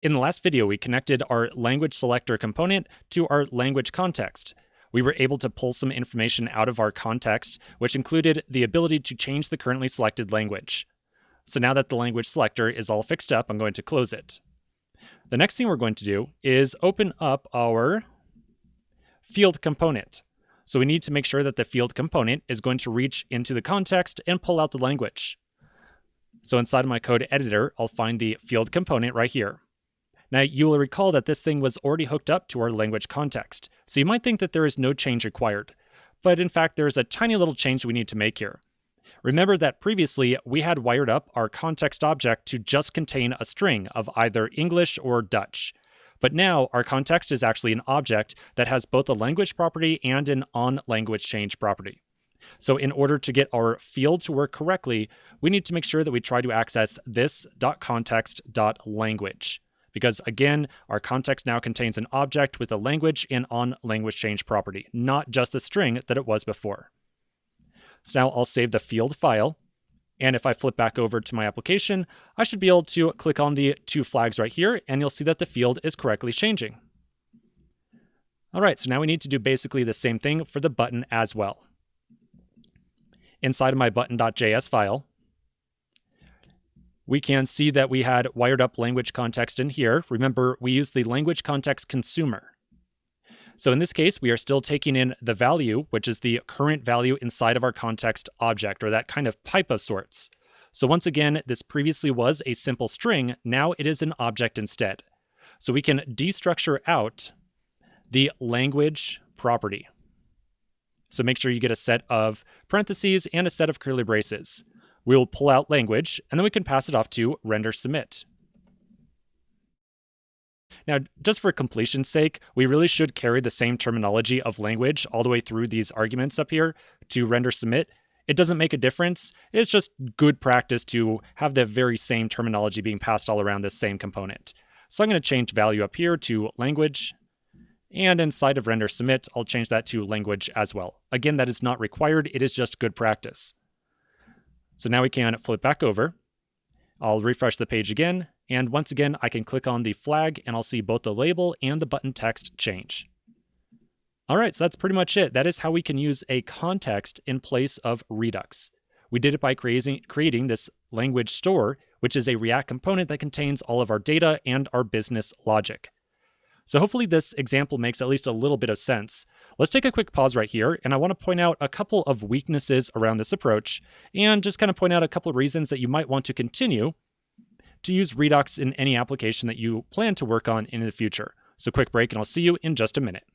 In the last video, we connected our language selector component to our language context. We were able to pull some information out of our context, which included the ability to change the currently selected language. So now that the language selector is all fixed up, I'm going to close it. The next thing we're going to do is open up our field component. So we need to make sure that the field component is going to reach into the context and pull out the language. So inside of my code editor, I'll find the field component right here. Now, you will recall that this thing was already hooked up to our language context, so you might think that there is no change required. But in fact, there's a tiny little change we need to make here. Remember that previously we had wired up our context object to just contain a string of either English or Dutch. But now our context is actually an object that has both a language property and an onLanguage change property. So in order to get our field to work correctly, we need to make sure that we try to access this.context.language. Because again, our context now contains an object with a language and onLanguage change property, not just the string that it was before. So now I'll save the field file. And if I flip back over to my application, I should be able to click on the two flags right here, and you'll see that the field is correctly changing. All right, so now we need to do basically the same thing for the button as well. Inside of my button.js file, we can see that we had wired up language context in here. Remember, we used the language context consumer. So in this case, we are still taking in the value, which is the current value inside of our context object, or that kind of pipe of sorts. So once again, this previously was a simple string. Now it is an object instead. So we can destructure out the language property. So make sure you get a set of parentheses and a set of curly braces. We will pull out language, and then we can pass it off to render submit. Now, just for completion's sake, we really should carry the same terminology of language all the way through these arguments up here to render submit. It doesn't make a difference. It's just good practice to have the very same terminology being passed all around this same component. So I'm going to change value up here to language. And inside of render submit, I'll change that to language as well. Again, that is not required. It is just good practice. So now we can flip back over. I'll refresh the page again. And once again, I can click on the flag and I'll see both the label and the button text change. All right, so that's pretty much it. That is how we can use a context in place of Redux. We did it by creating this language store, which is a React component that contains all of our data and our business logic. So hopefully this example makes at least a little bit of sense. Let's take a quick pause right here, and I want to point out a couple of weaknesses around this approach, and just kind of point out a couple of reasons that you might want to continue to use Redux in any application that you plan to work on in the future. So quick break, and I'll see you in just a minute.